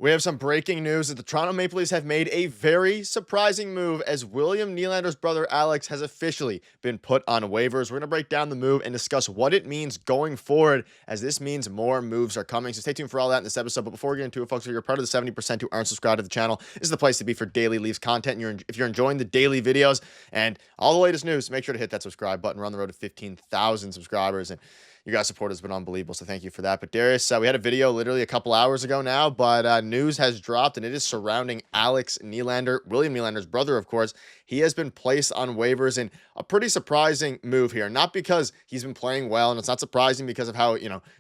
We have some breaking news that the Toronto Maple Leafs have made a very surprising move as William Nylander's brother Alex has officially been put on waivers. We're going to break down the move and discuss what it means going forward, as this means more moves are coming. So stay tuned for all that in this episode. But before we get into it, folks, if you're part of the 70% who aren't subscribed to the channel, this is the place to be for daily Leafs content. If you're enjoying the daily videos and all the latest news, make sure to hit that subscribe button. We're on the road to 15,000 subscribers, and you guys' support has been unbelievable, so thank you for that. But Darius, we had a video literally a couple hours ago now, but news has dropped, and it is surrounding Alex Nylander, William Nylander's brother, of course. He has been placed on waivers in a pretty surprising move here. Not because he's been playing well, and it's not surprising because of how,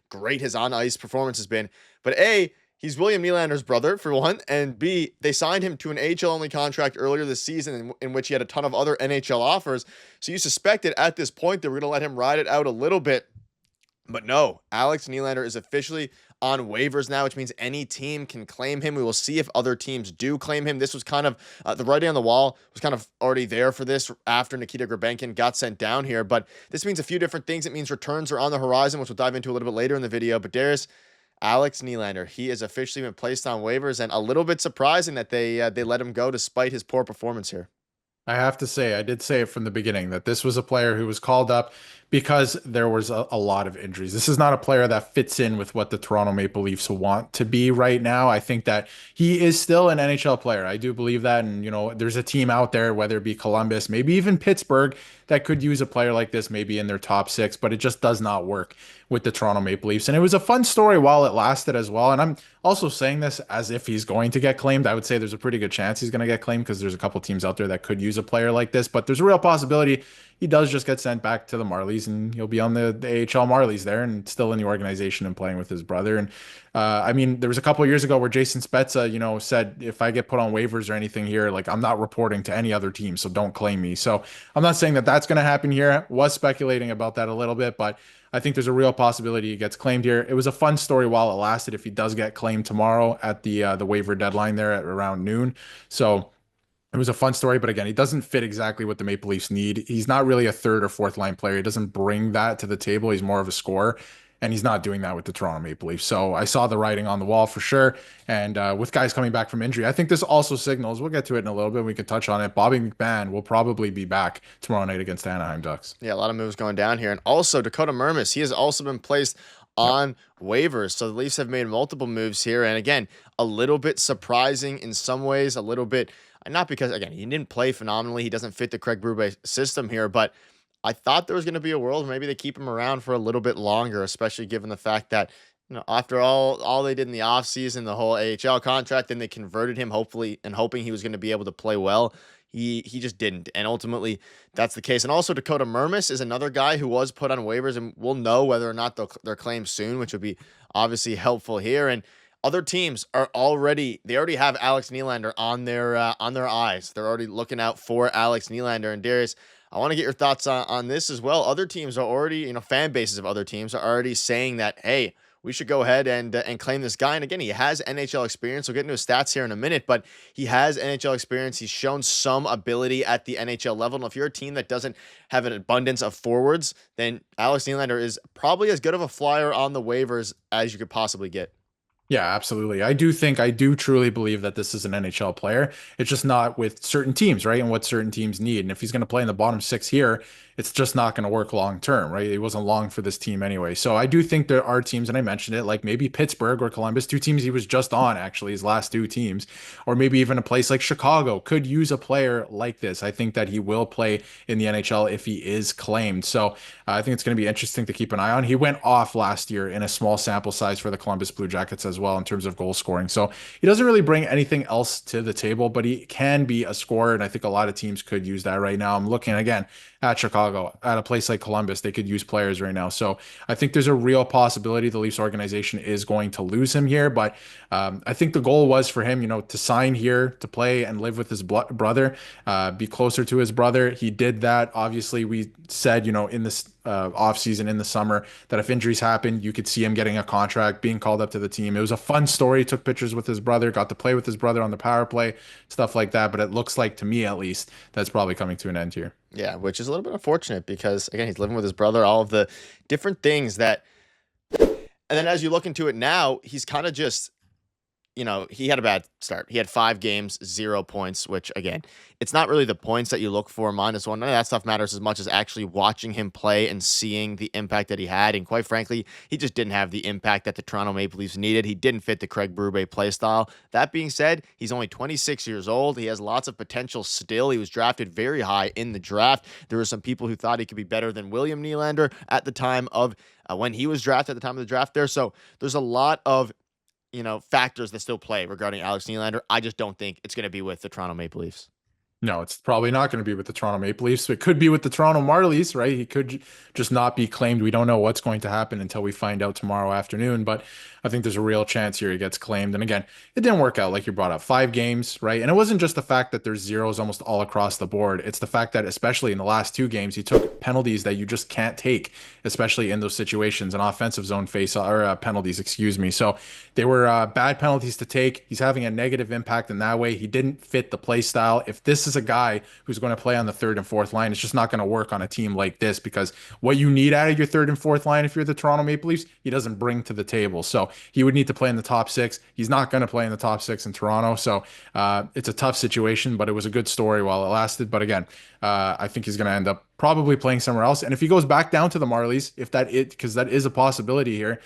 great his on-ice performance has been, but A, he's William Nylander's brother, for one, and B, they signed him to an AHL-only contract earlier this season in which he had a ton of other NHL offers, so you suspected at this point they were going to let him ride it out a little bit. But no, Alex Nylander is officially on waivers now, which means any team can claim him. We will see if other teams do claim him. This was kind of the writing on the wall was kind of already there for this after Nikita Grabenkin got sent down here. But this means a few different things. It means returns are on the horizon, which we'll dive into a little bit later in the video. But Darius, Alex Nylander, he has officially been placed on waivers, and a little bit surprising that they let him go despite his poor performance here. I have to say, I did say it from the beginning that this was a player who was called up because there was a lot of injuries. This is not a player that fits in with what the Toronto Maple Leafs want to be right now. I think that he is still an NHL player. I do believe that. And, there's a team out there, whether it be Columbus, maybe even Pittsburgh, that could use a player like this, maybe in their top six, but it just does not work with the Toronto Maple Leafs. And it was a fun story while it lasted as well. And I'm also saying this as if he's going to get claimed. I would say there's a pretty good chance he's going to get claimed because there's a couple teams out there that could use a player like this, but there's a real possibility he does just get sent back to the Marlies and he'll be on the AHL Marlies there and still in the organization and playing with his brother. And I mean, there was a couple of years ago where Jason Spezza, said, if I get put on waivers or anything here, like I'm not reporting to any other team, so don't claim me. So I'm not saying that that's going to happen here. Was speculating about that a little bit, but I think there's a real possibility he gets claimed here. It was a fun story while it lasted if he does get claimed tomorrow at the waiver deadline there at around noon. So it was a fun story, but again, he doesn't fit exactly what the Maple Leafs need. He's not really a third or fourth line player. He doesn't bring that to the table. He's more of a scorer, and he's not doing that with the Toronto Maple Leafs. So I saw the writing on the wall for sure. And with guys coming back from injury, I think this also signals, we'll get to it in a little bit, we can touch on it, Bobby McMann will probably be back tomorrow night against the Anaheim Ducks. Yeah, a lot of moves going down here. And also Dakota Mermis, he has also been placed on waivers. So the Leafs have made multiple moves here. And again, a little bit surprising in some ways, a little bit, not because, again, he didn't play phenomenally. He doesn't fit the Craig Berube system here, but I thought there was going to be a world where maybe they keep him around for a little bit longer, especially given the fact that, after all they did in the offseason, the whole AHL contract, then they converted him, hopefully, and hoping he was going to be able to play well. He just didn't, and ultimately that's the case. And also Dakota Mermis is another guy who was put on waivers, and we'll know whether or not they're claimed soon, which would be obviously helpful here. And other teams they already have Alex Nylander on their eyes. They're already looking out for Alex Nylander. And Darius, I want to get your thoughts on this as well. Other teams are already, fan bases of other teams are already saying that, hey, we should go ahead and claim this guy. And again, he has NHL experience. We'll get into his stats here in a minute, but he has NHL experience. He's shown some ability at the NHL level. And if you're a team that doesn't have an abundance of forwards, then Alex Nylander is probably as good of a flyer on the waivers as you could possibly get. Yeah, absolutely. I do truly believe that this is an NHL player. It's just not with certain teams, right? And what certain teams need. And if he's going to play in the bottom six here, it's just not going to work long term, right? It wasn't long for this team anyway. So I do think there are teams, and I mentioned it, like maybe Pittsburgh or Columbus, two teams he was just on, actually, his last two teams, or maybe even a place like Chicago could use a player like this. I think that he will play in the NHL if he is claimed. So I think it's going to be interesting to keep an eye on. He went off last year in a small sample size for the Columbus Blue Jackets as well in terms of goal scoring. So he doesn't really bring anything else to the table, but he can be a scorer, and I think a lot of teams could use that right now. I'm looking again at Chicago, at a place like Columbus, they could use players right now. So I think there's a real possibility the Leafs organization is going to lose him here. But I think the goal was for him, to sign here, to play and live with his brother, be closer to his brother. He did that. Obviously, we said, in this offseason in the summer that if injuries happen, you could see him getting a contract, being called up to the team. It was a fun story. He took pictures with his brother, got to play with his brother on the power play, stuff like that. But it looks like, to me at least, that's probably coming to an end here. Yeah, which is a little bit unfortunate because, again, he's living with his brother, all of the different things that, and then as you look into it now, he's kind of just he had a bad start. He had 5 games, 0 points, which again, it's not really the points that you look for, -1. None of that stuff matters as much as actually watching him play and seeing the impact that he had. And quite frankly, he just didn't have the impact that the Toronto Maple Leafs needed. He didn't fit the Craig Berube play style. That being said, he's only 26 years old. He has lots of potential still. He was drafted very high in the draft. There were some people who thought he could be better than William Nylander at the time of when he was drafted, at the time of the draft there. So there's a lot of factors that still play regarding Alex Nylander. I just don't think it's going to be with the Toronto Maple Leafs. No, it's probably not going to be with the Toronto Maple Leafs. It could be with the Toronto Marlies, right? He could just not be claimed. We don't know what's going to happen until we find out tomorrow afternoon, but I think there's a real chance here he gets claimed. And again, it didn't work out like you brought up. 5 games, right? And it wasn't just the fact that there's zeros almost all across the board. It's the fact that especially in the last 2 games, he took penalties that you just can't take, especially in those situations, and offensive zone penalties, excuse me. So they were bad penalties to take. He's having a negative impact in that way. He didn't fit the play style. If this is a guy who's going to play on the third and fourth line, it's just not going to work on a team like this, because what you need out of your third and fourth line, if you're the Toronto Maple Leafs, he doesn't bring to the table. So he would need to play in the top 6. He's not going to play in the top 6 in Toronto. So it's a tough situation, but it was a good story while it lasted. But again, I think he's going to end up probably playing somewhere else. And if he goes back down to the Marlies, because that is a possibility here,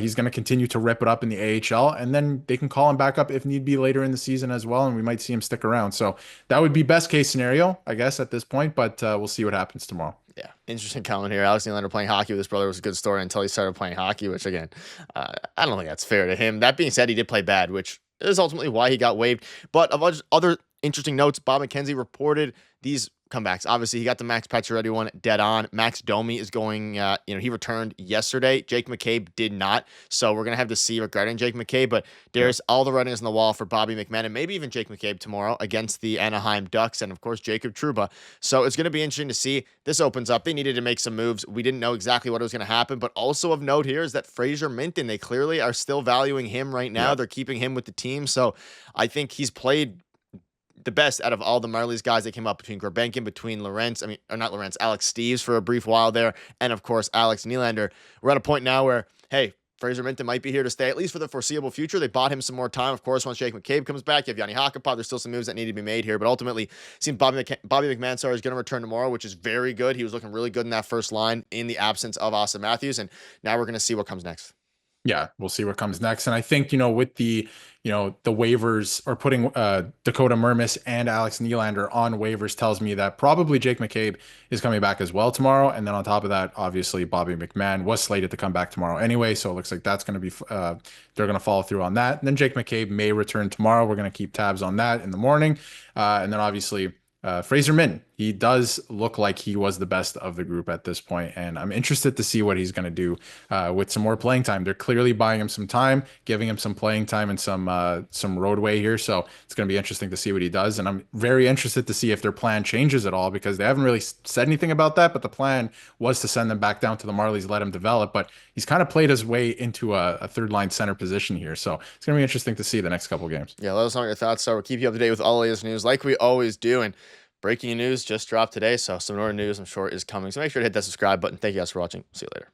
he's going to continue to rip it up in the AHL, and then they can call him back up if need be later in the season as well, and we might see him stick around. So that would be best case scenario, I guess, at this point, but we'll see what happens tomorrow. Yeah, interesting comment here. Alex Nylander playing hockey with his brother was a good story until he started playing hockey, which again, I don't think that's fair to him. That being said, he did play bad, which is ultimately why he got waived. But of other interesting notes, Bob McKenzie reported these comebacks. Obviously, he got the Max Pacioretty one dead on. Max Domi is going, he returned yesterday. Jake McCabe did not. So we're going to have to see regarding Jake McCabe. But there's all the writing is on the wall for Bobby McMahon and maybe even Jake McCabe tomorrow against the Anaheim Ducks and, of course, Jacob Trouba. So it's going to be interesting to see. This opens up. They needed to make some moves. We didn't know exactly what was going to happen. But also of note here is that Fraser Minton, they clearly are still valuing him right now. Yeah. They're keeping him with the team. So I think he's played the best out of all the Marlies guys that came up between Gurbenkin, between Alex Steves for a brief while there, and of course, Alex Nylander. We're at a point now where, hey, Fraser Minton might be here to stay, at least for the foreseeable future. They bought him some more time. Of course, once Jake McCabe comes back, you have Yanni Hakanpää. There's still some moves that need to be made here, but ultimately, it seems Bobby McMahon is going to return tomorrow, which is very good. He was looking really good in that first line in the absence of Austin Matthews, and now we're going to see what comes next. Yeah, we'll see what comes next. And I think, with the waivers, or putting Dakota Mermis and Alex Nylander on waivers, tells me that probably Jake McCabe is coming back as well tomorrow. And then on top of that, obviously Bobby McMahon was slated to come back tomorrow anyway. So it looks like that's going to be, they're going to follow through on that. And then Jake McCabe may return tomorrow. We're going to keep tabs on that in the morning. And then obviously Fraser Minton, he does look like he was the best of the group at this point, and I'm interested to see what he's going to do with some more playing time. They're clearly buying him some time, giving him some playing time and some roadway here, so it's going to be interesting to see what he does, and I'm very interested to see if their plan changes at all, because they haven't really said anything about that, but the plan was to send them back down to the Marlies, let him develop, but he's kind of played his way into a third-line center position here, so it's going to be interesting to see the next couple games. Yeah, let us know what your thoughts are. We'll keep you up to date with all the latest news like we always do, and breaking news just dropped today, so some more news I'm sure is coming. So make sure to hit that subscribe button. Thank you guys for watching. See you later.